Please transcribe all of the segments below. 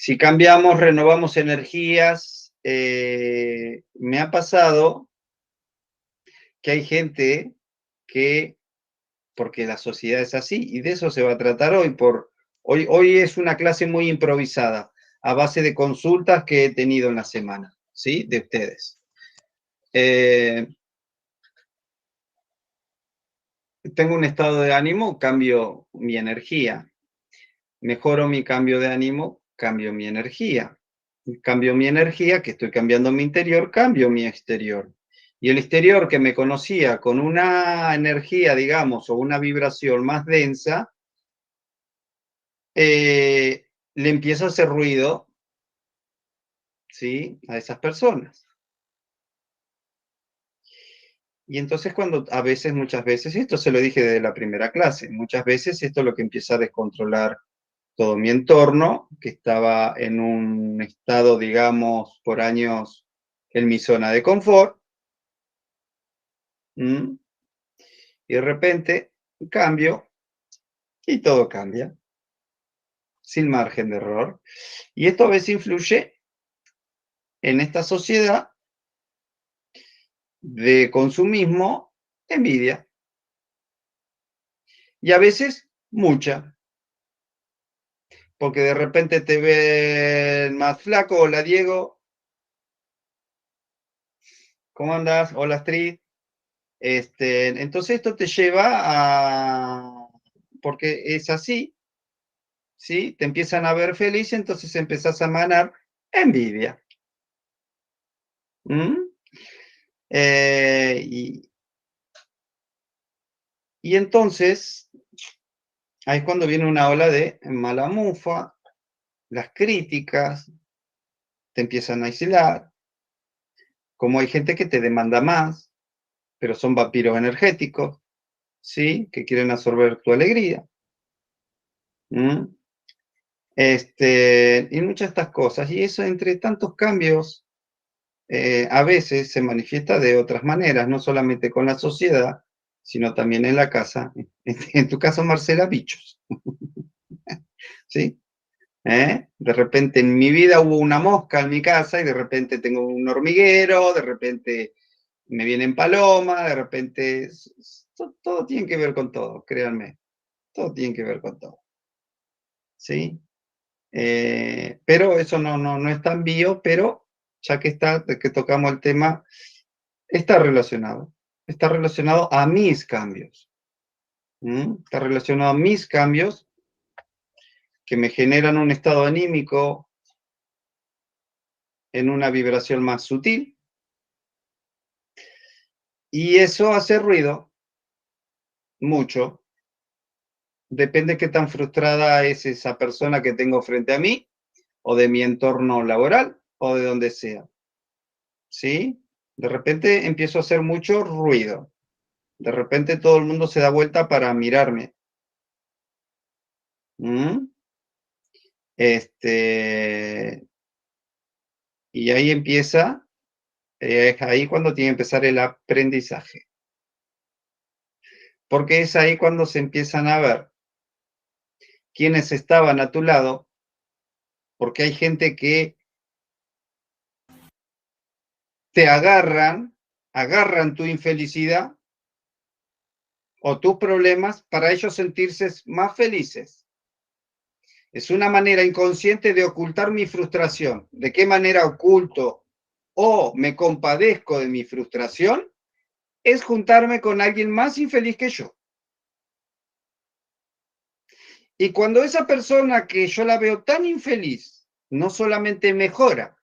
Si cambiamos, renovamos energías, me ha pasado que hay gente que, porque la sociedad es así, y de eso se va a tratar hoy, hoy es una clase muy improvisada, a base de consultas que he tenido en la semana, ¿sí? De ustedes. Tengo un estado de ánimo, cambio mi energía. Mejoro mi cambio de ánimo, cambio mi energía. Cambio mi energía, que estoy cambiando mi interior, cambio mi exterior. Y el exterior que me conocía con una energía, digamos, o una vibración más densa, le empiezo a hacer ruido, ¿sí? A esas personas. Y entonces cuando a veces, muchas veces, esto se lo dije desde la primera clase, muchas veces esto es lo que empieza a descontrolar todo mi entorno, que estaba en un estado, digamos, por años en mi zona de confort. Y de repente cambio y todo cambia, sin margen de error. Y esto a veces influye en esta sociedad de consumismo, envidia, y a veces mucha, porque de repente te ven más flaco. Hola Diego, ¿cómo andas? Hola Astrid. Entonces esto te lleva a, porque es así, ¿sí? Te empiezan a ver feliz, entonces empezás a manar envidia. ¿Mm? Y entonces, ahí es cuando viene una ola de mala mufa, las críticas, te empiezan a aislar, como hay gente que te demanda más, pero son vampiros energéticos, ¿sí? Que quieren absorber tu alegría. ¿Mm? Y muchas de estas cosas. Y eso, entre tantos cambios, a veces se manifiesta de otras maneras, no solamente con la sociedad, sino también en la casa. En tu caso, Marcela, bichos. ¿Sí? De repente en mi vida hubo una mosca en mi casa y de repente tengo un hormiguero, de repente me vienen palomas, de repente todo tiene que ver con todo, créanme, todo tiene que ver con todo, ¿sí? Pero eso no es tan bio, pero ya que tocamos el tema, está relacionado a mis cambios, está relacionado a mis cambios que me generan un estado anímico en una vibración más sutil, y eso hace ruido, mucho. Depende qué tan frustrada es esa persona que tengo frente a mí, o de mi entorno laboral, o de donde sea, ¿sí? De repente empiezo a hacer mucho ruido. De repente todo el mundo se da vuelta para mirarme. ¿Mm? Y ahí empieza, es ahí cuando tiene que empezar el aprendizaje. Porque es ahí cuando se empiezan a ver quiénes estaban a tu lado, porque hay gente que te agarran tu infelicidad o tus problemas para ellos sentirse más felices. Es una manera inconsciente de ocultar mi frustración. ¿De qué manera oculto o me compadezco de mi frustración? Es juntarme con alguien más infeliz que yo. Y cuando esa persona que yo la veo tan infeliz, no solamente mejora,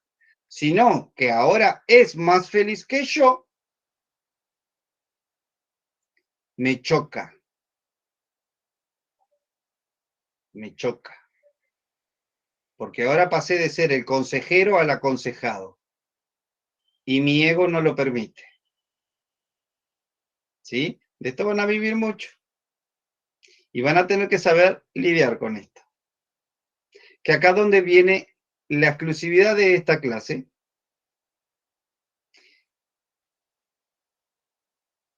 sino que ahora es más feliz que yo, me choca. Me choca. Porque ahora pasé de ser el consejero al aconsejado. Y mi ego no lo permite. ¿Sí? De esto van a vivir mucho. Y van a tener que saber lidiar con esto. Que acá donde viene la exclusividad de esta clase.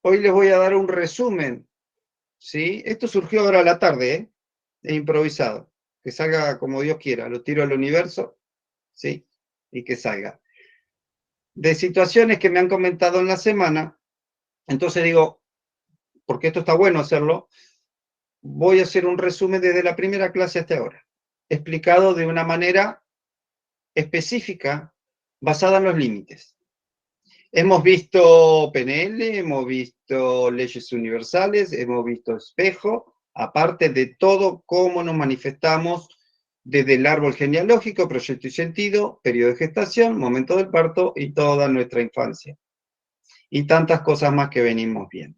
Hoy les voy a dar un resumen. ¿Sí? Esto surgió ahora a la tarde, ¿eh? Es improvisado. que salga como Dios quiera, lo tiro al universo, ¿sí? Y que salga. De situaciones que me han comentado en la semana, entonces digo, porque esto está bueno hacerlo, voy a hacer un resumen desde la primera clase hasta ahora, explicado de una manera específica, basada en los límites. Hemos visto PNL, hemos visto leyes universales, hemos visto espejo, aparte de todo cómo nos manifestamos desde el árbol genealógico, proyecto y sentido, periodo de gestación, momento del parto y toda nuestra infancia. Y tantas cosas más que venimos viendo.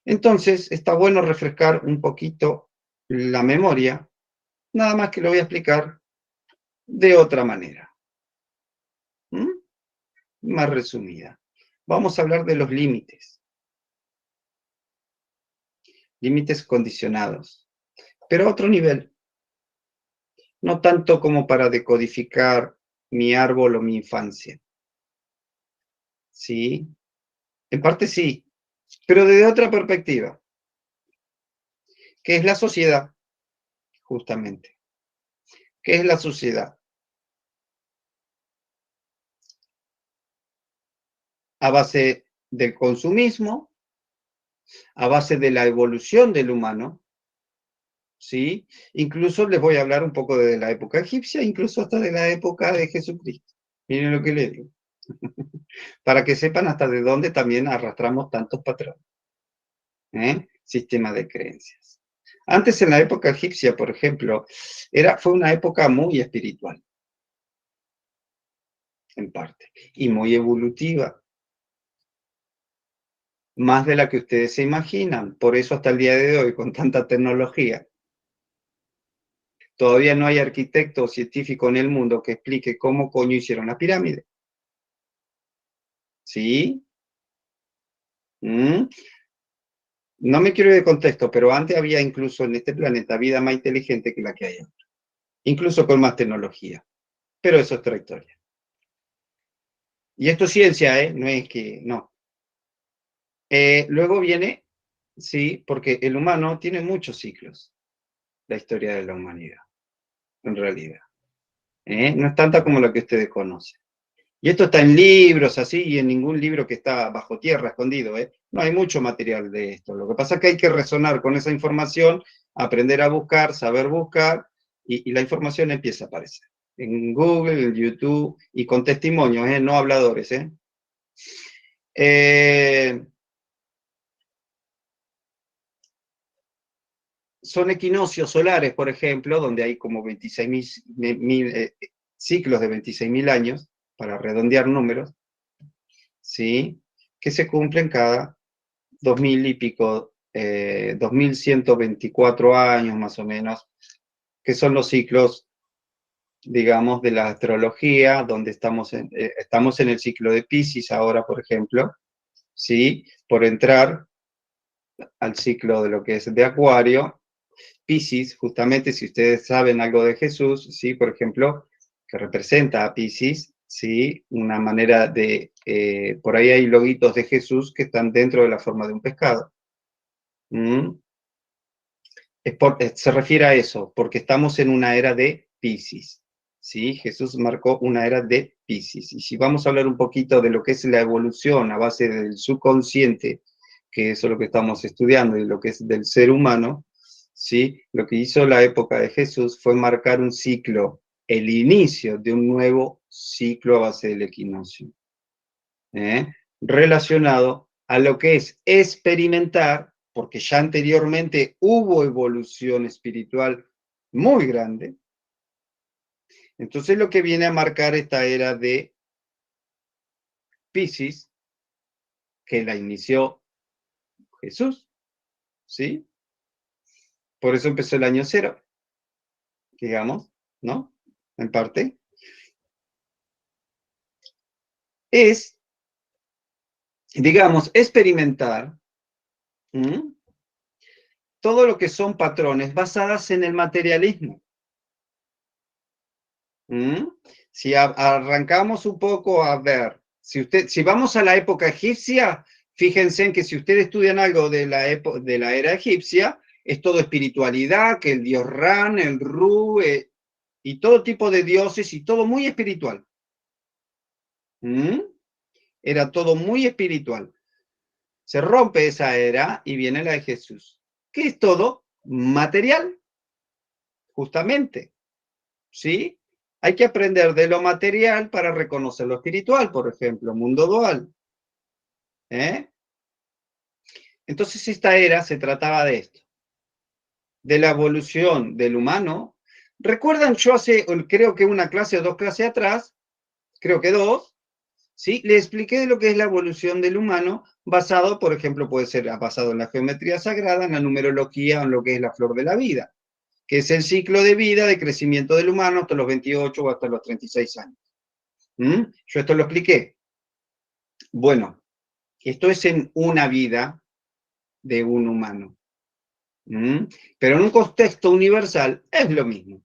Entonces, está bueno refrescar un poquito la memoria, nada más que lo voy a explicar de otra manera, más resumida. Vamos a hablar de los límites, límites condicionados, pero a otro nivel, no tanto como para decodificar mi árbol o mi infancia. ¿Sí? En parte sí, pero desde otra perspectiva, que es la sociedad, justamente. ¿Qué es la sociedad? A base del consumismo, a base de la evolución del humano, ¿sí? Incluso les voy a hablar un poco de la época egipcia, incluso hasta de la época de Jesucristo. Miren lo que les digo. Para que sepan hasta de dónde también arrastramos tantos patrones. Sistema de creencias. Antes, en la época egipcia, por ejemplo, fue una época muy espiritual, en parte, y muy evolutiva, más de la que ustedes se imaginan. Por eso hasta el día de hoy, con tanta tecnología, todavía no hay arquitecto o científico en el mundo que explique cómo coño hicieron la pirámide. ¿Sí? ¿Mm? No me quiero ir de contexto, pero antes había incluso en este planeta vida más inteligente que la que hay ahora, incluso con más tecnología. Pero eso es otra historia. Y esto es ciencia, ¿eh? No es que, no. Luego viene, sí, porque el humano tiene muchos ciclos, la historia de la humanidad, en realidad. No es tanta como la que ustedes conocen. Y esto está en libros, así, y en ningún libro que está bajo tierra, escondido, ¿eh? No hay mucho material de esto. Lo que pasa es que hay que resonar con esa información, aprender a buscar, saber buscar, y la información empieza a aparecer. En Google, en YouTube, y con testimonios, no habladores, son equinoccios solares, por ejemplo, donde hay como 26.000 ciclos de 26.000 años, para redondear números, ¿sí? Que se cumplen cada 2.000 y pico, 2.124 años más o menos, que son los ciclos, digamos, de la astrología, donde estamos en el ciclo de Piscis ahora, por ejemplo, ¿sí? Por entrar al ciclo de lo que es de Acuario. Piscis, justamente, si ustedes saben algo de Jesús, ¿sí? Por ejemplo, que representa a Piscis, ¿sí? Una manera de, por ahí hay loguitos de Jesús que están dentro de la forma de un pescado. ¿Mm? Se refiere a eso, porque estamos en una era de Piscis, ¿sí? Jesús marcó una era de Piscis. Y si vamos a hablar un poquito de lo que es la evolución a base del subconsciente, que eso es lo que estamos estudiando, y lo que es del ser humano, ¿sí? Lo que hizo la época de Jesús fue marcar un ciclo, el inicio de un nuevo ciclo a base del equinoccio, ¿eh? Relacionado a lo que es experimentar, porque ya anteriormente hubo evolución espiritual muy grande. Entonces lo que viene a marcar esta era de Piscis, que la inició Jesús, ¿sí? Por eso empezó el año cero, digamos, ¿no? En parte. Es, digamos, experimentar todo lo que son patrones basadas en el materialismo. Si arrancamos un poco a ver, si vamos a la época egipcia, fíjense en que si ustedes estudian algo de la era egipcia, es todo espiritualidad, que el dios Ran, el Ru, y todo tipo de dioses, y todo muy espiritual. ¿Mm? Era todo muy espiritual. Se rompe esa era y viene la de Jesús, que es todo material, justamente, ¿sí? Hay que aprender de lo material para reconocer lo espiritual, por ejemplo, mundo dual. Entonces esta era se trataba de esto, de la evolución del humano. ¿Recuerdan? Yo hace, creo que una clase o dos clases atrás, creo que dos, ¿sí? Le expliqué de lo que es la evolución del humano, basado, por ejemplo, puede ser basado en la geometría sagrada, en la numerología, en lo que es la flor de la vida, que es el ciclo de vida, de crecimiento del humano hasta los 28 o hasta los 36 años. Yo esto lo expliqué. Bueno, esto es en una vida de un humano. Pero en un contexto universal es lo mismo.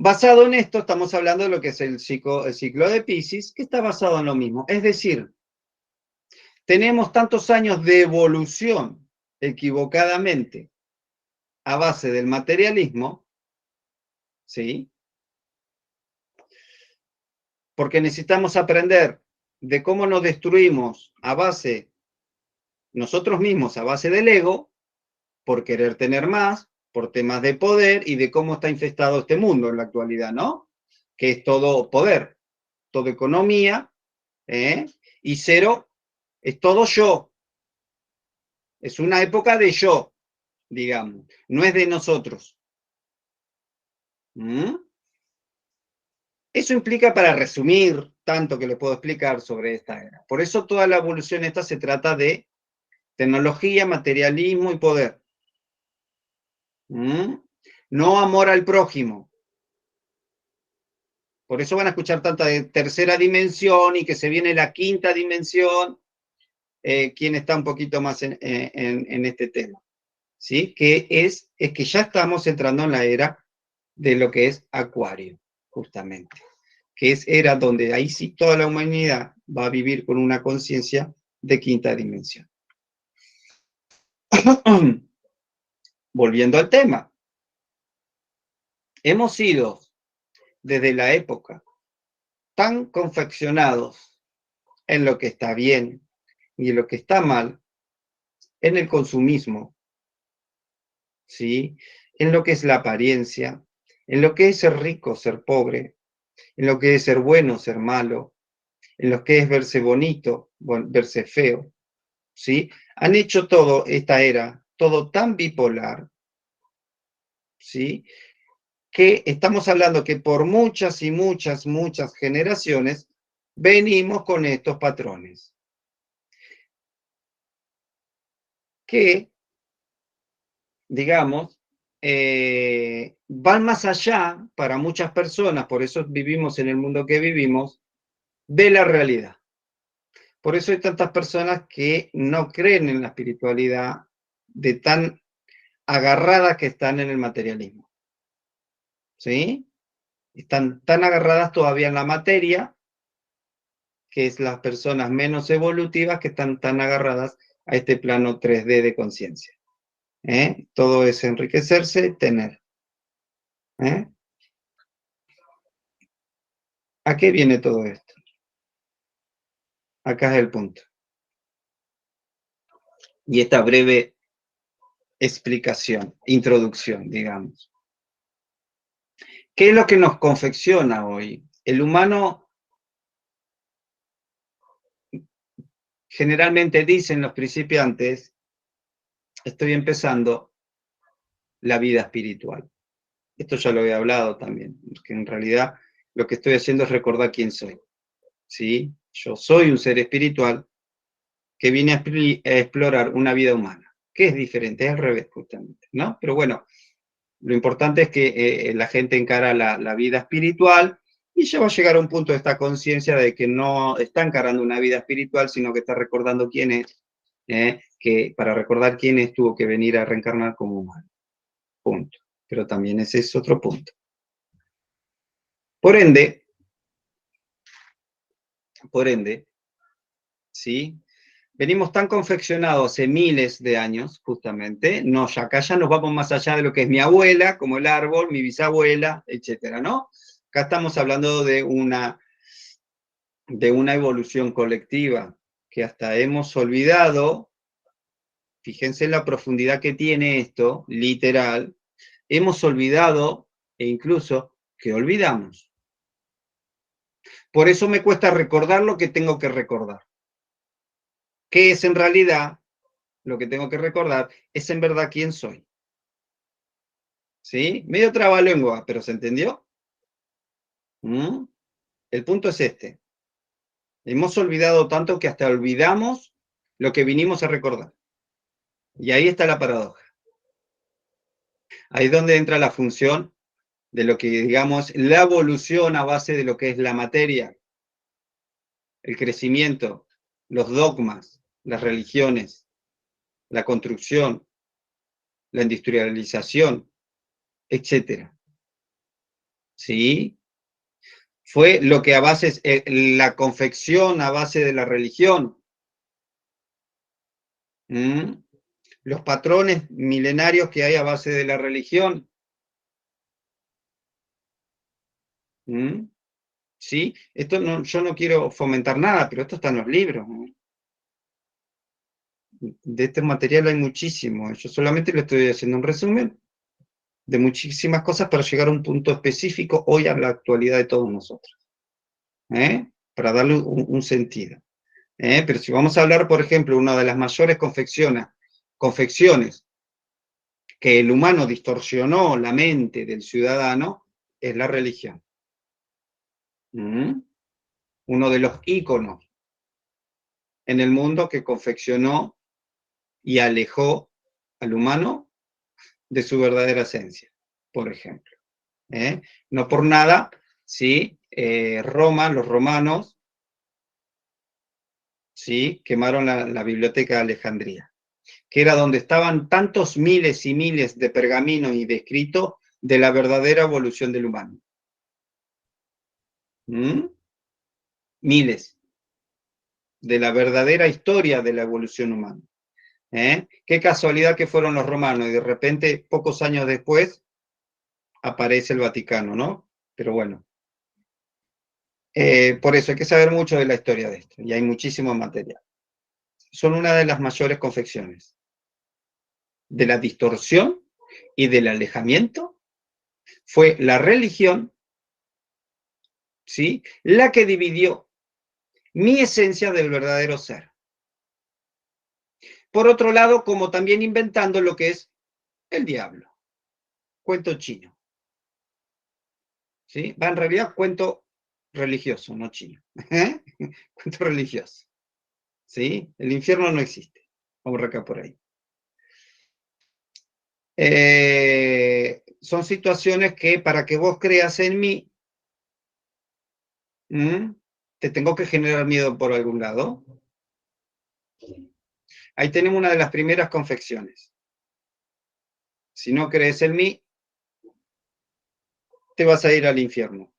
Basado en esto, estamos hablando de lo que es el ciclo de Piscis, que está basado en lo mismo. Es decir, tenemos tantos años de evolución equivocadamente a base del materialismo, ¿sí? Porque necesitamos aprender de cómo nos destruimos a base, nosotros mismos, a base del ego, por querer tener más, por temas de poder y de cómo está infestado este mundo en la actualidad, ¿no? Que es todo poder, todo economía, y cero es todo yo. Es una época de yo, digamos, no es de nosotros. ¿Mm? Eso implica, para resumir tanto que le puedo explicar sobre esta era. Por eso toda la evolución esta se trata de tecnología, materialismo y poder. ¿Mm? No amor al prójimo. Por eso van a escuchar tanta de tercera dimensión y que se viene la quinta dimensión, quien está un poquito más en este tema. ¿Sí? Que es que ya estamos entrando en la era de lo que es Acuario, justamente. Que es era donde ahí sí toda la humanidad va a vivir con una conciencia de quinta dimensión. Volviendo al tema, hemos sido desde la época tan confeccionados en lo que está bien y en lo que está mal, en el consumismo, ¿sí? En lo que es la apariencia, en lo que es ser rico, ser pobre, en lo que es ser bueno, ser malo, en lo que es verse bonito, verse feo, ¿sí? Han hecho todo, esta era, todo tan bipolar, ¿sí? Que estamos hablando que por muchas y muchas, muchas generaciones venimos con estos patrones. Que, digamos, van más allá para muchas personas, por eso vivimos en el mundo que vivimos, de la realidad. Por eso hay tantas personas que no creen en la espiritualidad, de tan agarradas que están en el materialismo. ¿Sí? Están tan agarradas todavía en la materia, que es las personas menos evolutivas que están tan agarradas a este plano 3D de conciencia. Todo es enriquecerse, tener. ¿Eh? ¿A qué viene todo esto? Acá es el punto. Y esta breve explicación, introducción, digamos. ¿Qué es lo que nos confecciona hoy? El humano generalmente dicen los principiantes, estoy empezando la vida espiritual. Esto ya lo he hablado también, que en realidad lo que estoy haciendo es recordar quién soy. ¿Sí? Yo soy un ser espiritual que viene a explorar una vida humana, que es diferente, es al revés justamente, ¿no? Pero bueno, lo importante es que la gente encara la vida espiritual y ya va a llegar a un punto de esta conciencia de que no está encarando una vida espiritual, sino que está recordando quién es, que para recordar quién es tuvo que venir a reencarnar como humano. Punto. Pero también ese es otro punto. Por ende, ¿sí? Venimos tan confeccionados hace miles de años, justamente, no, ya acá ya nos vamos más allá de lo que es mi abuela, como el árbol, mi bisabuela, etcétera, ¿no? Acá estamos hablando de una evolución colectiva que hasta hemos olvidado, fíjense en la profundidad que tiene esto, literal, hemos olvidado e incluso que olvidamos. Por eso me cuesta recordar lo que tengo que recordar. ¿Qué es en realidad? Lo que tengo que recordar es en verdad quién soy. ¿Sí? Medio trabalengua, pero ¿se entendió? ¿Mm? El punto es este. Hemos olvidado tanto que hasta olvidamos lo que vinimos a recordar. Y ahí está la paradoja. Ahí es donde entra la función de lo que, digamos, la evolución a base de lo que es la materia, el crecimiento, los dogmas, las religiones, la construcción, la industrialización, etcétera. ¿Sí? Fue lo que a base, la confección a base de la religión. ¿Mm? Los patrones milenarios que hay a base de la religión. ¿Mm? ¿Sí? Esto no, yo no quiero fomentar nada, pero esto está en los libros, ¿no? De este material hay muchísimo. Yo solamente le estoy haciendo un resumen de muchísimas cosas para llegar a un punto específico hoy a la actualidad de todos nosotros. Para darle un sentido. Pero si vamos a hablar, por ejemplo, una de las mayores confecciones que el humano distorsionó la mente del ciudadano es la religión. Uno de los íconos en el mundo que confeccionó y alejó al humano de su verdadera esencia, por ejemplo. No por nada, ¿sí? Roma, los romanos, ¿sí? Quemaron la biblioteca de Alejandría, que era donde estaban tantos miles y miles de pergaminos y de escritos de la verdadera evolución del humano. Miles. De la verdadera historia de la evolución humana. Qué casualidad que fueron los romanos y de repente, pocos años después, aparece el Vaticano, ¿no? Pero bueno. Por eso hay que saber mucho de la historia de esto, y hay muchísimo material. Son una de las mayores confecciones de la distorsión y del alejamiento. Fue la religión, ¿sí? La que dividió mi esencia del verdadero ser. Por otro lado, como también inventando lo que es el diablo. Cuento chino. ¿Sí? Va en realidad cuento religioso, no chino. Cuento religioso. ¿Sí? El infierno no existe. Vamos acá por ahí. Son situaciones que para que vos creas en mí, te tengo que generar miedo por algún lado. Ahí tenemos una de las primeras confecciones. Si no crees en mí, te vas a ir al infierno.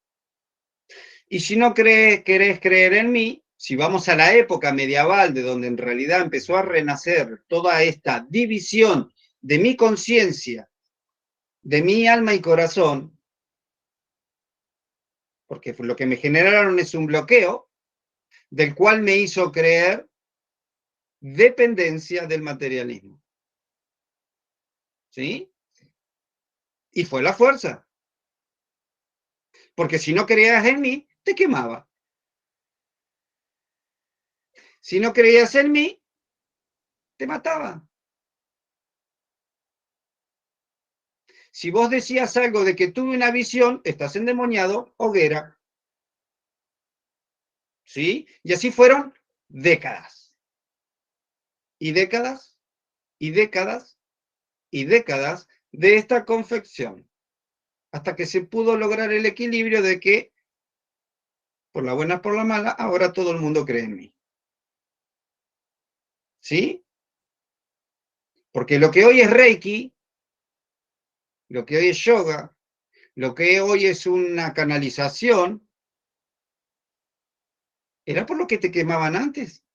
Y si no querés creer en mí, si vamos a la época medieval, de donde en realidad empezó a renacer toda esta división de mi conciencia, de mi alma y corazón, porque lo que me generaron es un bloqueo, del cual me hizo creer dependencia del materialismo. ¿Sí? Y fue la fuerza. Porque si no creías en mí, te quemaba. Si no creías en mí, te mataba. Si vos decías algo de que tuve una visión, estás endemoniado, hoguera. ¿Sí? Y así fueron décadas. Y décadas, y décadas, y décadas de esta confección. Hasta que se pudo lograr el equilibrio de que, por la buena, por la mala, ahora todo el mundo cree en mí. ¿Sí? Porque lo que hoy es Reiki, lo que hoy es yoga, lo que hoy es una canalización, era por lo que te quemaban antes.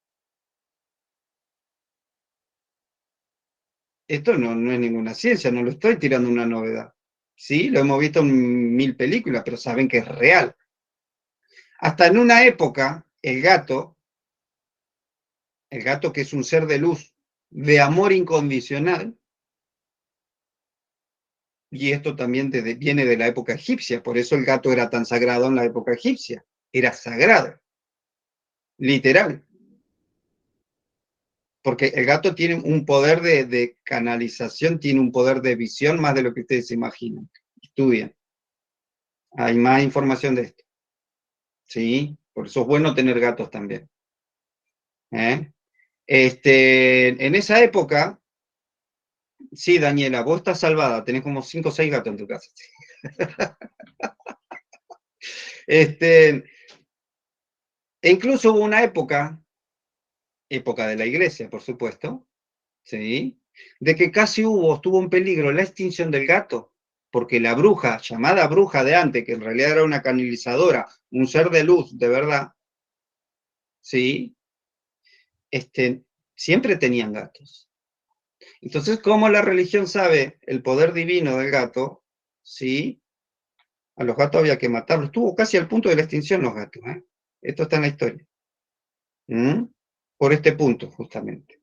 Esto no es ninguna ciencia, no lo estoy tirando una novedad. Sí, lo hemos visto en 1000 películas, pero saben que es real. Hasta en una época, el gato que es un ser de luz, de amor incondicional, y esto también viene de la época egipcia, por eso el gato era tan sagrado en la época egipcia, era sagrado, literal, porque el gato tiene un poder de canalización, tiene un poder de visión más de lo que ustedes se imaginan. Estudien, hay más información de esto, ¿sí? Por eso es bueno tener gatos también. ¿Eh? En esa época, sí, Daniela, vos estás salvada, tenés como 5 o 6 gatos en tu casa. Este, e incluso hubo una época de la iglesia, por supuesto, ¿sí? De que casi estuvo en peligro la extinción del gato, porque la bruja, llamada bruja de antes, que en realidad era una canalizadora, un ser de luz, de verdad, ¿sí? Siempre tenían gatos. Entonces, ¿cómo la religión sabe el poder divino del gato? ¿Sí? A los gatos había que matarlos. Estuvo casi al punto de la extinción los gatos, ¿eh? Esto está en la historia. ¿Mm? Por este punto, justamente.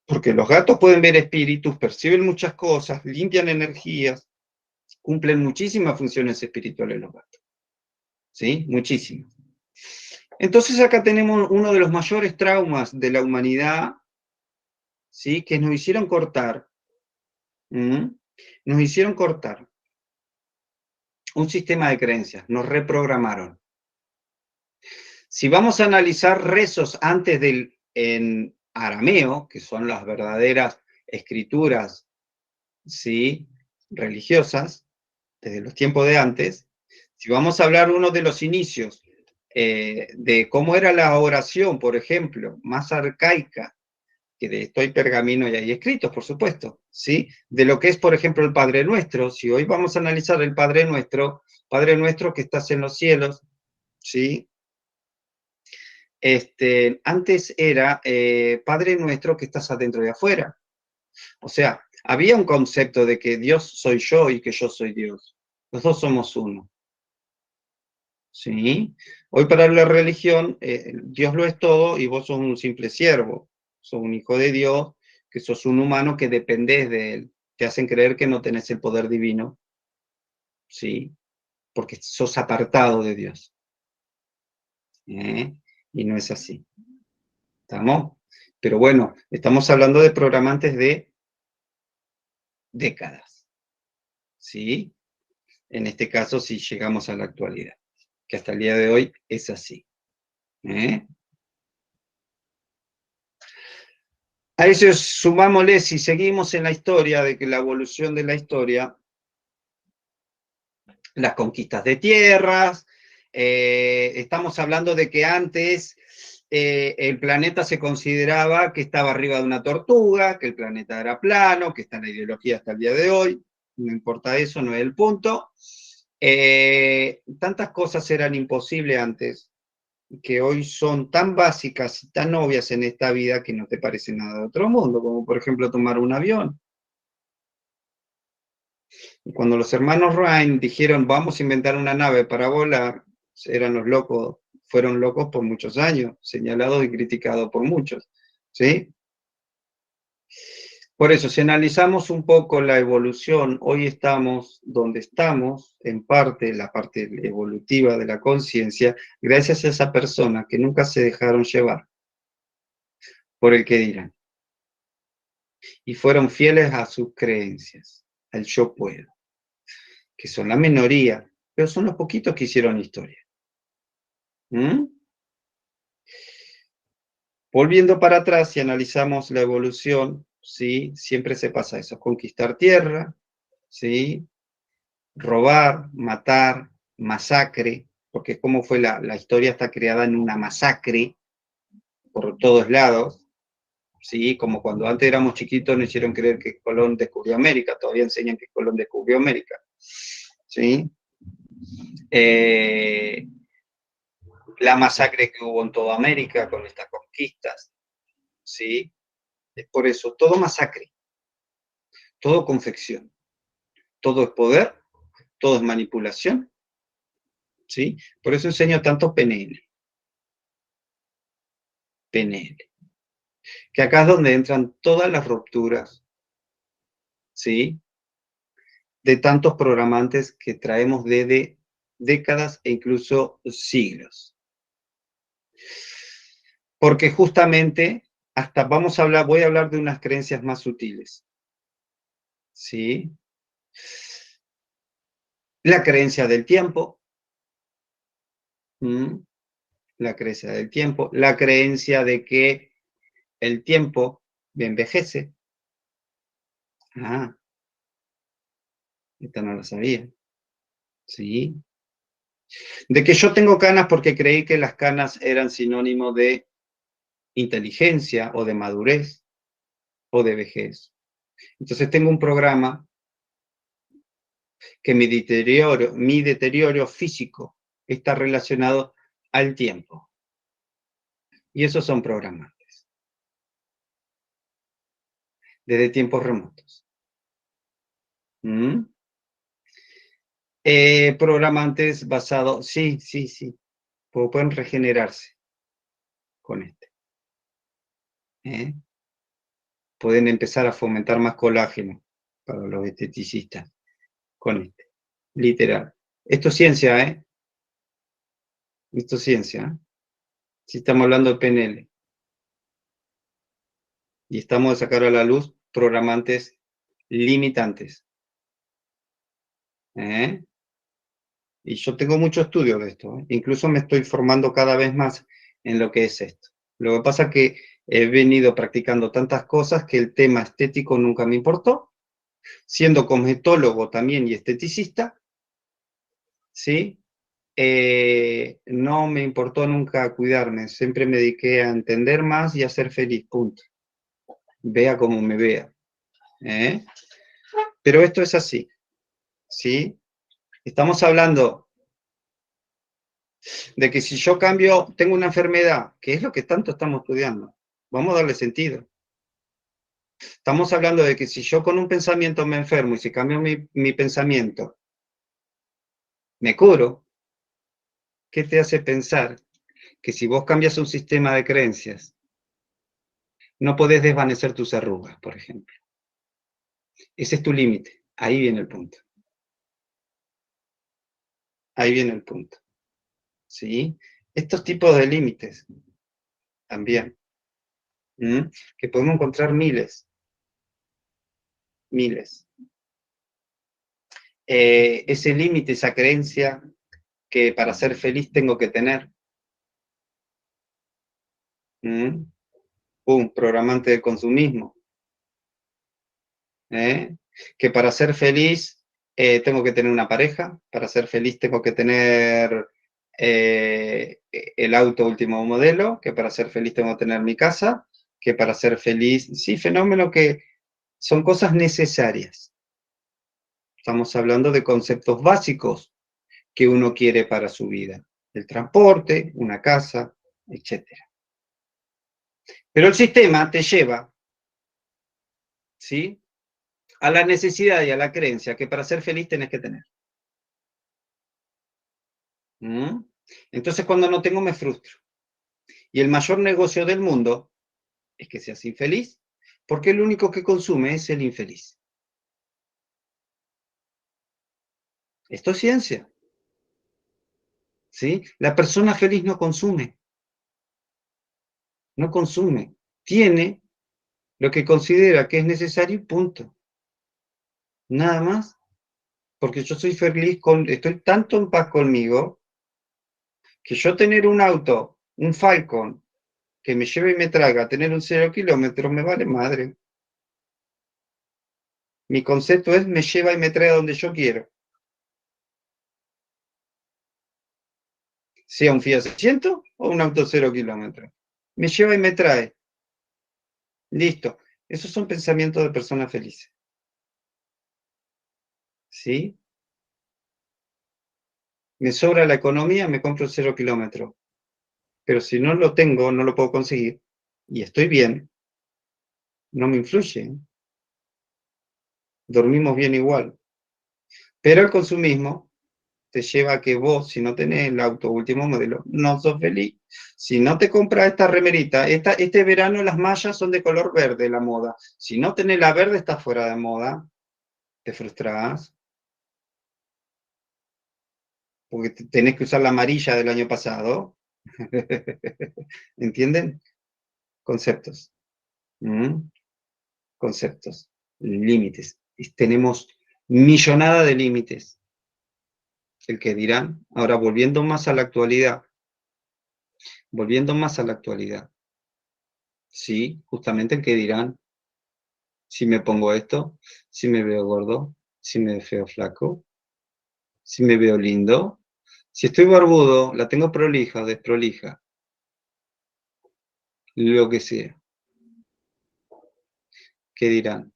Porque los gatos pueden ver espíritus, perciben muchas cosas, limpian energías, cumplen muchísimas funciones espirituales los gatos. ¿Sí? Muchísimas. Entonces acá tenemos uno de los mayores traumas de la humanidad, ¿sí? Que nos hicieron cortar. Nos hicieron cortar un sistema de creencias, nos reprogramaron. Si vamos a analizar rezos antes en arameo, que son las verdaderas escrituras, ¿sí? Religiosas, desde los tiempos de antes, si vamos a hablar uno de los inicios de cómo era la oración, por ejemplo, más arcaica, que de esto hay pergamino y hay escritos, por supuesto, ¿sí? De lo que es, por ejemplo, el Padre Nuestro, si hoy vamos a analizar el Padre Nuestro que estás en los cielos, ¿sí? Antes era Padre Nuestro que estás adentro y afuera. O sea, había un concepto de que Dios soy yo y que yo soy Dios. Los dos somos uno. ¿Sí? Hoy para la religión, Dios lo es todo y vos sos un simple siervo. Sos un hijo de Dios, que sos un humano que dependés de Él. Te hacen creer que no tenés el poder divino. ¿Sí? Porque sos apartado de Dios. ¿Eh? Y no es así. ¿Estamos? Pero bueno, estamos hablando de programantes de décadas. ¿Sí? En este caso, si llegamos a la actualidad, que hasta el día de hoy es así. ¿Eh? A eso sumámosle, si seguimos en la historia, de que la evolución de la historia, las conquistas de tierras, estamos hablando de que antes el planeta se consideraba que estaba arriba de una tortuga, que el planeta era plano, que está en la ideología hasta el día de hoy, no importa eso, no es el punto. Tantas cosas eran imposibles antes, que hoy son tan básicas y tan obvias en esta vida que no te parece nada de otro mundo, como por ejemplo tomar un avión. Y cuando los hermanos Wright dijeron vamos a inventar una nave para volar, eran los locos, fueron locos por muchos años, señalados y criticados por muchos, ¿sí? Por eso, si analizamos un poco la evolución, hoy estamos donde estamos, en parte, la parte evolutiva de la conciencia, gracias a esa persona que nunca se dejaron llevar por el que dirán, y fueron fieles a sus creencias, al yo puedo, que son la minoría, pero son los poquitos que hicieron historia. ¿Mm? Volviendo para atrás, si analizamos la evolución, ¿sí? Siempre se pasa eso, conquistar tierra, ¿sí? Robar, matar, masacre, porque como fue la historia está creada en una masacre por todos lados, ¿sí? Como cuando antes éramos chiquitos nos hicieron creer que Colón descubrió América, todavía enseñan que Colón descubrió América, ¿sí? Eh, la masacre que hubo en toda América con estas conquistas, ¿sí? Es por eso, todo masacre. todo confección, todo es poder, todo es manipulación, ¿sí? Por eso enseño tanto PNL. PNL. Que acá es donde entran todas las rupturas, ¿sí? De tantos programantes que traemos desde décadas e incluso siglos. Porque justamente, hasta voy a hablar de unas creencias más sutiles, ¿sí? La creencia del tiempo, la creencia del tiempo, la creencia de que el tiempo envejece. Ah, esta no la sabía, ¿sí? De que yo tengo canas porque creí que las canas eran sinónimo de inteligencia o de madurez o de vejez. Entonces tengo un programa que mi deterioro físico está relacionado al tiempo. Y esos son programantes. Desde tiempos remotos. ¿Mm? Programantes basados, sí, pueden regenerarse con este. Pueden empezar a fomentar más colágeno para los esteticistas con este. Literal. Esto es ciencia, ¿eh? Esto es ciencia, ¿eh? Si estamos hablando de PNL. Y estamos de sacar a la luz programantes limitantes. ¿Eh? Y yo tengo mucho estudio de esto, ¿eh? Incluso me estoy formando cada vez más en lo que es esto. Lo que pasa es que he venido practicando tantas cosas que el tema estético nunca me importó, siendo cosmetólogo también y esteticista, ¿sí? No me importó nunca cuidarme, siempre me dediqué a entender más y a ser feliz, punto. Vea como me vea. ¿Eh? Pero esto es así, ¿sí? Estamos hablando de que si yo cambio, tengo una enfermedad, que es lo que tanto estamos estudiando, vamos a darle sentido. Estamos hablando de que si yo con un pensamiento me enfermo y si cambio mi pensamiento, me curo. ¿Qué te hace pensar que si vos cambias un sistema de creencias, no podés desvanecer tus arrugas, por ejemplo? Ese es tu límite. Ahí viene el punto. Ahí viene el punto. ¿Sí? Estos tipos de límites también, que podemos encontrar miles, miles. Ese límite, esa creencia que para ser feliz tengo que tener. Programante del consumismo. Que para ser feliz tengo que tener una pareja, para ser feliz tengo que tener el auto último modelo, que para ser feliz tengo que tener mi casa, que para ser feliz, sí, fenómeno que son cosas necesarias. Estamos hablando de conceptos básicos que uno quiere para su vida. El transporte, una casa, etc. Pero el sistema te lleva, ¿sí?, a la necesidad y a la creencia que para ser feliz tenés que tener. Entonces, cuando no tengo, me frustro. Y el mayor negocio del mundo es que seas infeliz, porque el único que consume es el infeliz. Esto es ciencia, ¿sí? La persona feliz no consume, no consume. Tiene lo que considera que es necesario y punto. Nada más. Porque yo soy feliz, estoy tanto en paz conmigo, que yo tener un auto, un Falcon, que me lleve y me traiga, tener un 0 kilómetros, me vale madre. Mi concepto es me lleva y me trae a donde yo quiero. Sea un Fiat 600 o un auto 0 kilómetros. Me lleva y me trae. Listo. Esos son pensamientos de personas felices. ¿Sí? Me sobra la economía, me compro el 0 kilómetros. Pero si no lo tengo, no lo puedo conseguir, y estoy bien, no me influye. dormimos bien igual. Pero el consumismo te lleva a que vos, si no tenés el auto último modelo, no sos feliz. Si no te compras esta remerita, este verano las mallas son de color verde, la moda. Si no tenés la verde, está fuera de moda, te frustras, porque tenés que usar la amarilla del año pasado. ¿Entienden? Conceptos. ¿Mm? Conceptos. Límites. Tenemos millonada de límites. El que dirán. Ahora, volviendo más a la actualidad. Sí, justamente el que dirán, si me pongo esto, si me veo gordo, si me veo flaco, si me veo lindo, si estoy barbudo, la tengo prolija o desprolija, lo que sea. ¿Qué dirán?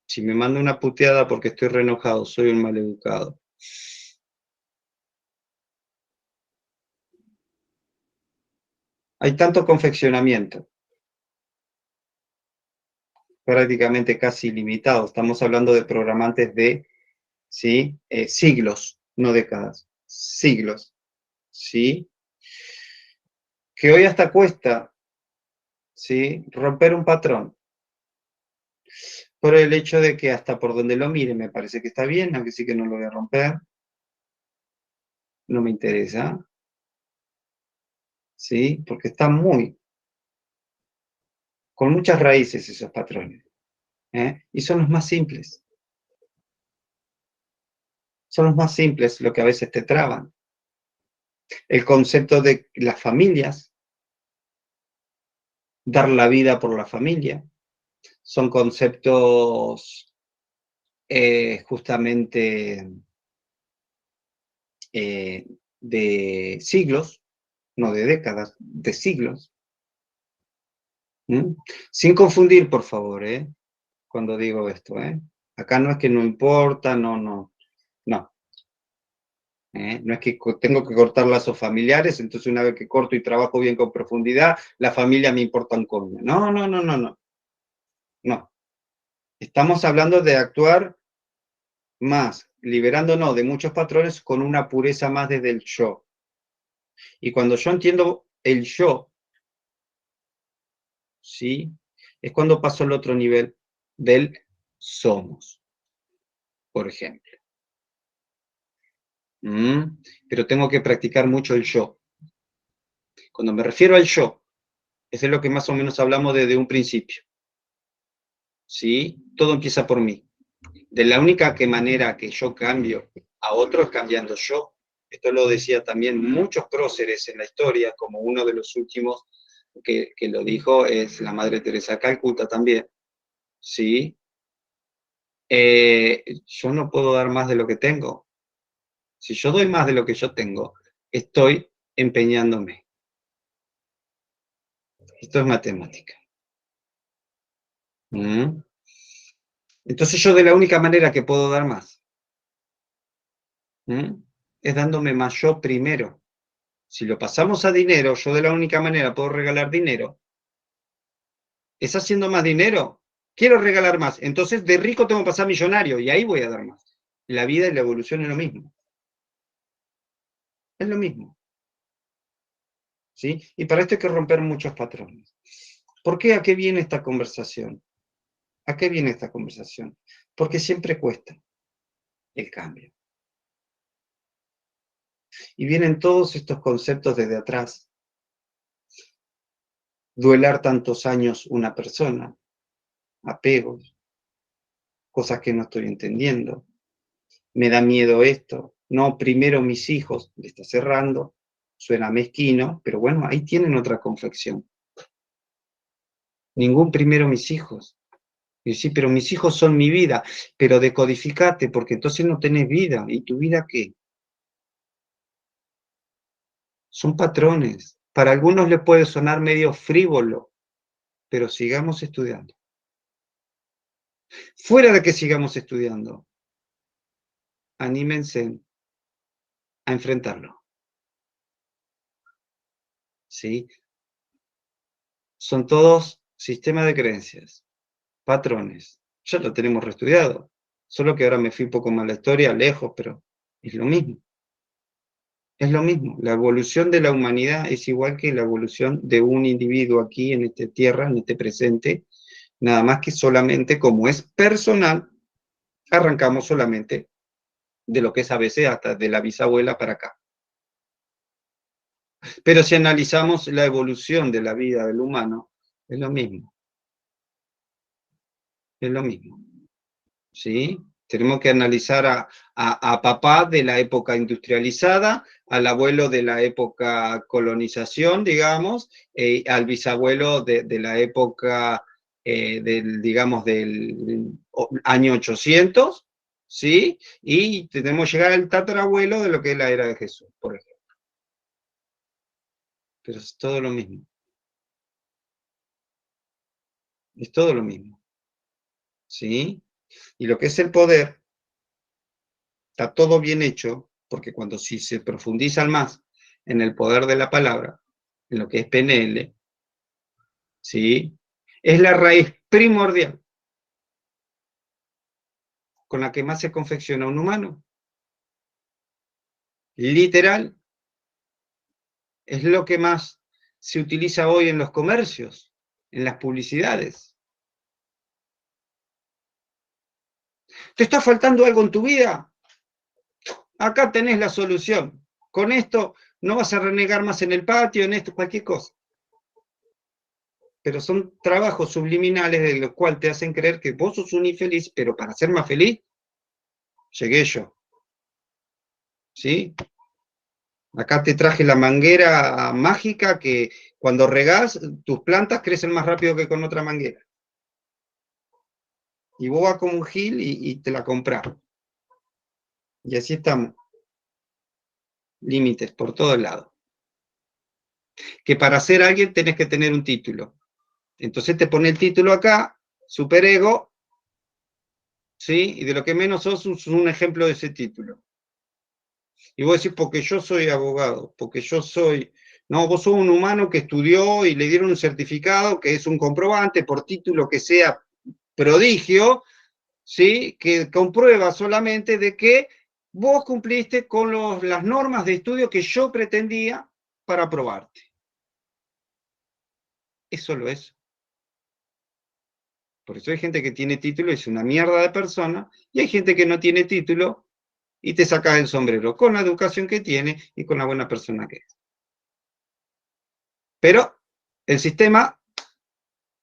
Si me mando una puteada porque estoy re enojado, soy un maleducado. Hay tanto confeccionamiento, prácticamente casi ilimitado. Estamos hablando de programantes de, ¿sí? Siglos, no décadas, siglos, ¿sí? Que hoy hasta cuesta, ¿sí? Romper un patrón. Por el hecho de que hasta por donde lo mire me parece que está bien, aunque sí que no lo voy a romper, no me interesa, ¿sí? Porque están con muchas raíces esos patrones, ¿eh? Y son los más simples lo que a veces te traban. El concepto de las familias, dar la vida por la familia, son conceptos justamente de siglos, no de décadas, de siglos. ¿Mm? Sin confundir, por favor, cuando digo esto, Acá no es que no importa, no. No es que tengo que cortar lazos familiares, entonces una vez que corto y trabajo bien con profundidad, la familia me importa un coño. No. Estamos hablando de actuar más, liberándonos de muchos patrones con una pureza más desde el yo. Y cuando yo entiendo el yo, ¿sí? Es cuando paso al otro nivel del somos, por ejemplo. Pero tengo que practicar mucho el yo. Cuando me refiero al yo, eso es lo que más o menos hablamos desde un principio. ¿Sí? Todo empieza por mí. De la única manera que yo cambio a otro es cambiando yo. Esto lo decía también muchos próceres en la historia, como uno de los últimos que lo dijo es la Madre Teresa de Calcuta también. ¿Sí? Yo no puedo dar más de lo que tengo. Si yo doy más de lo que yo tengo, estoy empeñándome. Esto es matemática. ¿Mm? Entonces yo de la única manera que puedo dar más, es dándome más yo primero. Si lo pasamos a dinero, yo de la única manera puedo regalar dinero, es haciendo más dinero. Quiero regalar más, entonces de rico tengo que pasar a millonario y ahí voy a dar más. La vida y la evolución es lo mismo. Es lo mismo. ¿Sí? Y para esto hay que romper muchos patrones. ¿Por qué? ¿A qué viene esta conversación? ¿A qué viene esta conversación? Porque siempre cuesta el cambio. Y vienen todos estos conceptos desde atrás. Duelar tantos años una persona, apegos, cosas que no estoy entendiendo. Me da miedo esto. No, primero mis hijos, le está cerrando. Suena mezquino, pero bueno, ahí tienen otra confección. Ningún primero mis hijos. Y sí, pero mis hijos son mi vida. Pero decodificate, porque entonces no tenés vida. ¿Y tu vida qué? Son patrones. Para algunos les puede sonar medio frívolo, pero sigamos estudiando. Fuera de que sigamos estudiando, anímense a enfrentarlo. ¿Sí? Son todos sistemas de creencias. patrones. Ya lo tenemos reestudiado. Solo que ahora me fui un poco más a la historia, lejos, pero es lo mismo. Es lo mismo. La evolución de la humanidad es igual que la evolución de un individuo aquí en esta tierra, en este presente, nada más que solamente como es personal, arrancamos solamente de lo que es a veces hasta de la bisabuela para acá. Pero si analizamos la evolución de la vida del humano, es lo mismo, es lo mismo, ¿sí? Tenemos que analizar a papá de la época industrializada, al abuelo de la época colonización, digamos, al bisabuelo de la época, digamos, del año 800, ¿sí? Y tenemos que llegar al tatarabuelo de lo que es la era de Jesús, por ejemplo. Pero es todo lo mismo, es todo lo mismo, ¿sí? Y lo que es el poder, está todo bien hecho, porque cuando si se profundizan más en el poder de la palabra, en lo que es PNL, ¿sí? Es la raíz primordial con la que más se confecciona un humano. Literal, es lo que más se utiliza hoy en los comercios, en las publicidades. ¿Te está faltando algo en tu vida? Acá tenés la solución. Con esto no vas a renegar más en el patio, en esto, cualquier cosa. Pero son trabajos subliminales de los cuales te hacen creer que vos sos un infeliz, pero para ser más feliz, llegué yo. ¿Sí? Acá te traje la manguera mágica que cuando regás, tus plantas crecen más rápido que con otra manguera. Y vos vas como un gil y te la comprás. Y así estamos. Límites por todos lados. Que para ser alguien tenés que tener un título. Entonces te pone el título acá, superego, ¿sí? Y de lo que menos sos un ejemplo de ese título. Y vos decís, porque yo soy abogado, porque yo soy... No, vos sos un humano que estudió y le dieron un certificado que es un comprobante por título que sea prodigio, ¿sí? Que comprueba solamente de que vos cumpliste con las normas de estudio que yo pretendía para aprobarte. Es solo eso. Por eso hay gente que tiene título y es una mierda de persona, y hay gente que no tiene título y te sacas el sombrero con la educación que tiene y con la buena persona que es. Pero el sistema,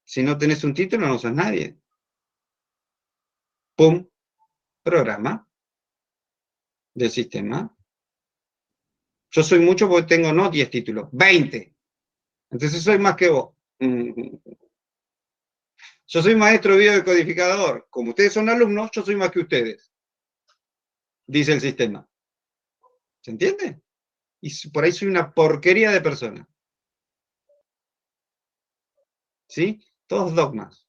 si no tenés un título, no sos nadie. Pum, programa del sistema. Yo soy mucho porque tengo no 10 títulos, 20. Entonces soy más que vos. Yo soy maestro biodecodificador. Como ustedes son alumnos, yo soy más que ustedes, dice el sistema. ¿Se entiende? Y por ahí soy una porquería de persona. ¿Sí? Todos dogmas,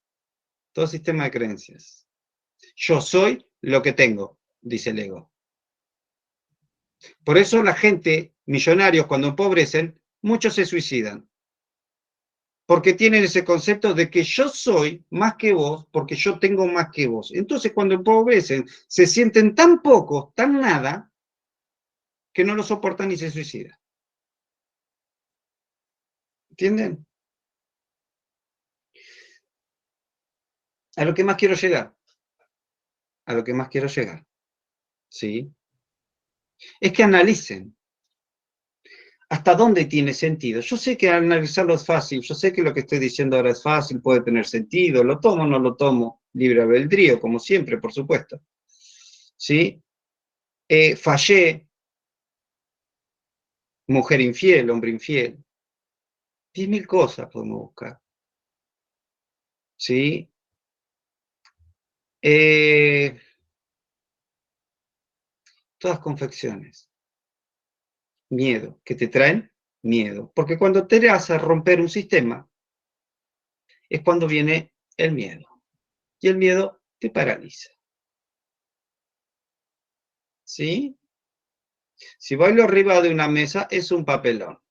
todo sistema de creencias. Yo soy lo que tengo, dice el ego. Por eso la gente, millonarios, cuando empobrecen, muchos se suicidan. Porque tienen ese concepto de que yo soy más que vos, porque yo tengo más que vos. Entonces, cuando empobrecen, se sienten tan pocos, tan nada, que no lo soportan y se suicidan. ¿Entienden? A lo que más quiero llegar. A lo que más quiero llegar. ¿Sí? Es que analicen. ¿Hasta dónde tiene sentido? Yo sé que analizarlo es fácil, yo sé que lo que estoy diciendo ahora es fácil, puede tener sentido, lo tomo o no lo tomo, libre albedrío, como siempre, por supuesto. ¿Sí? Fallé, mujer infiel, hombre infiel. 10.000 cosas podemos buscar. ¿Sí? Eh, todas confecciones. Miedo, que te traen miedo. Porque cuando te vas a romper un sistema, es cuando viene el miedo. Y el miedo te paraliza. ¿Sí? Si bailo arriba de una mesa, es un papelón.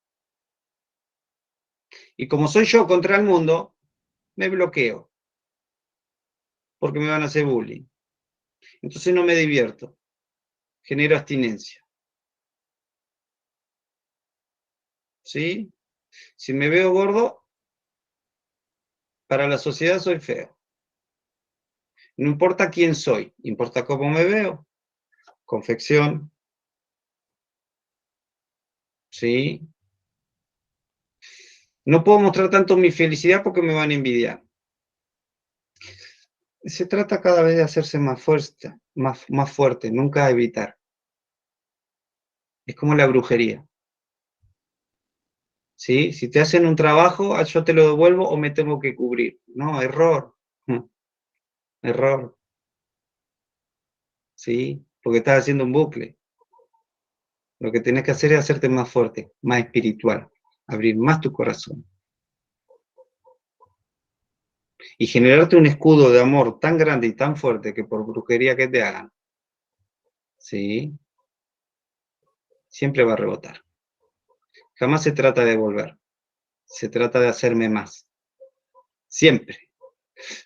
Y como soy yo contra el mundo, me bloqueo. porque me van a hacer bullying. Entonces no me divierto, genero abstinencia. ¿Sí? Si me veo gordo, para la sociedad soy feo. No importa quién soy, importa cómo me veo. Confección, ¿sí? No puedo mostrar tanto mi felicidad porque me van a envidiar. Se trata cada vez de hacerse más fuerte, más fuerte, nunca evitar. Es como la brujería, ¿sí? Si te hacen un trabajo, yo te lo devuelvo o me tengo que cubrir. No, error, error, ¿sí? Porque estás haciendo un bucle. Lo que tienes que hacer es hacerte más fuerte, más espiritual, abrir más tu corazón y generarte un escudo de amor tan grande y tan fuerte que por brujería que te hagan, ¿sí? Siempre va a rebotar. Jamás se trata de devolver, se trata de hacerme más. Siempre.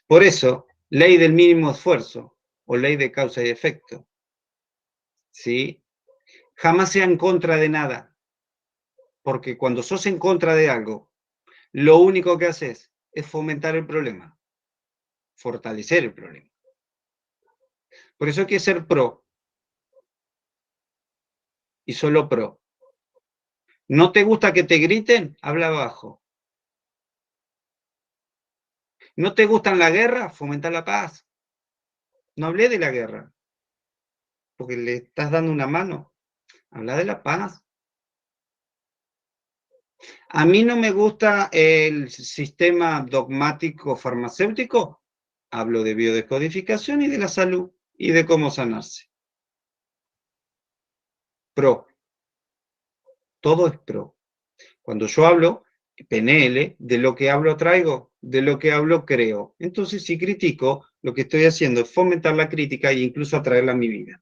Por eso, ley del mínimo esfuerzo o ley de causa y efecto, ¿sí? Jamás sea en contra de nada, porque cuando sos en contra de algo, lo único que haces es fomentar el problema, fortalecer el problema. Por eso hay que ser pro y solo pro. ¿No te gusta que te griten? Habla bajo. ¿No te gustan la guerra? Fomenta la paz. No hablé de la guerra, porque le estás dando una mano. Habla de la paz. A mí no me gusta el sistema dogmático farmacéutico. Hablo de biodescodificación y de la salud y de cómo sanarse. Pro. Todo es pro. Cuando yo hablo, PNL, de lo que hablo traigo, de lo que hablo creo. Entonces, si critico, lo que estoy haciendo es fomentar la crítica e incluso atraerla a mi vida.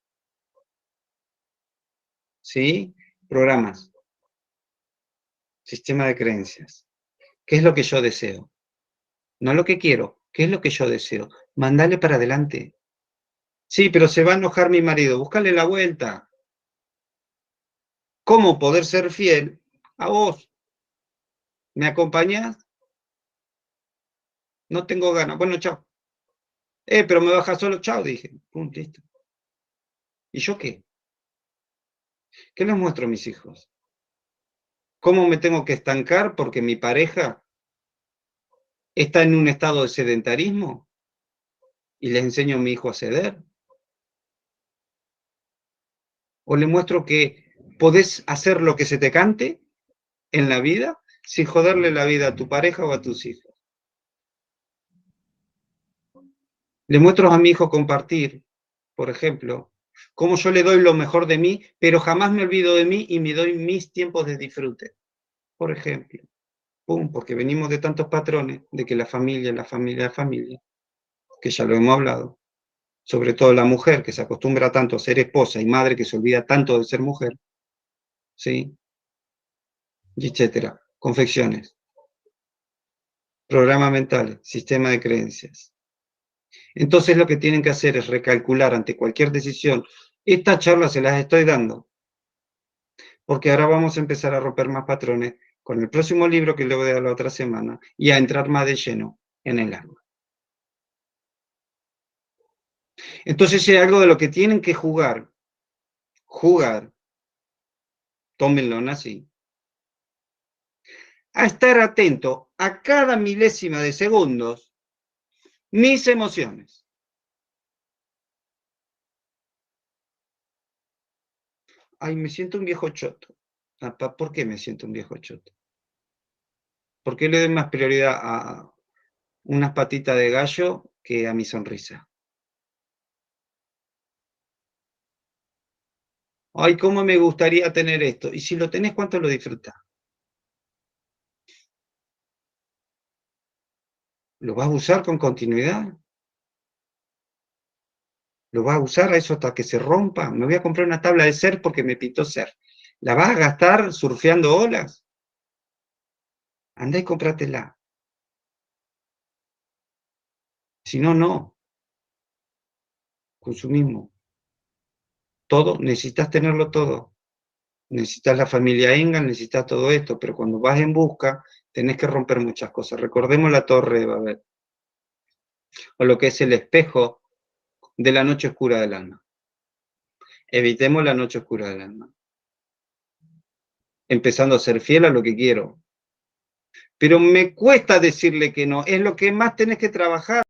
¿Sí? Programas. Sistema de creencias. ¿Qué es lo que yo deseo? No lo que quiero. ¿Qué es lo que yo deseo? Mandale para adelante. Sí, pero se va a enojar mi marido. Búscale la vuelta. ¿Cómo poder ser fiel a vos? ¿Me acompañás? No tengo ganas. Bueno, chao. Pero me bajas solo. Chao, dije. Pum, listo. ¿Y yo qué? ¿Qué les muestro a mis hijos? ¿Cómo me tengo que estancar porque mi pareja está en un estado de sedentarismo y les enseño a mi hijo a ceder? ¿O le muestro que podés hacer lo que se te cante en la vida sin joderle la vida a tu pareja o a tus hijos? Le muestro a mi hijo compartir, por ejemplo, cómo yo le doy lo mejor de mí, pero jamás me olvido de mí y me doy mis tiempos de disfrute, por ejemplo. Pum, porque venimos de tantos patrones de que la familia, la familia, la familia, que ya lo hemos hablado, sobre todo la mujer que se acostumbra tanto a ser esposa y madre que se olvida tanto de ser mujer, ¿sí? Y etcétera. Confecciones, programas mentales, sistema de creencias. Entonces lo que tienen que hacer es recalcular ante cualquier decisión. Esta charla se las estoy dando, porque ahora vamos a empezar a romper más patrones con el próximo libro que le voy a dar la otra semana y a entrar más de lleno en el alma. Entonces, si hay algo de lo que tienen que jugar, tómenlo así, a estar atento a cada milésima de segundos mis emociones. Ay, me siento un viejo choto. ¿Por qué me siento un viejo choto? ¿Por qué le doy más prioridad a unas patitas de gallo que a mi sonrisa? Ay, cómo me gustaría tener esto. Y si lo tenés, ¿cuánto lo disfrutás? ¿Lo vas a usar con continuidad? ¿Lo vas a usar a eso hasta que se rompa? Me voy a comprar una tabla de surf porque me pintó surf. ¿La vas a gastar surfeando olas? Andá y cómpratela. Si no, no. consumismo. Todo, necesitas tenerlo todo. Necesitas la familia Engel, necesitas todo esto, pero cuando vas en busca, tenés que romper muchas cosas. Recordemos la Torre de Babel, o lo que es el espejo de la noche oscura del alma. Evitemos la noche oscura del alma. Empezando a ser fiel a lo que quiero. Pero me cuesta decirle que no, es lo que más tenés que trabajar.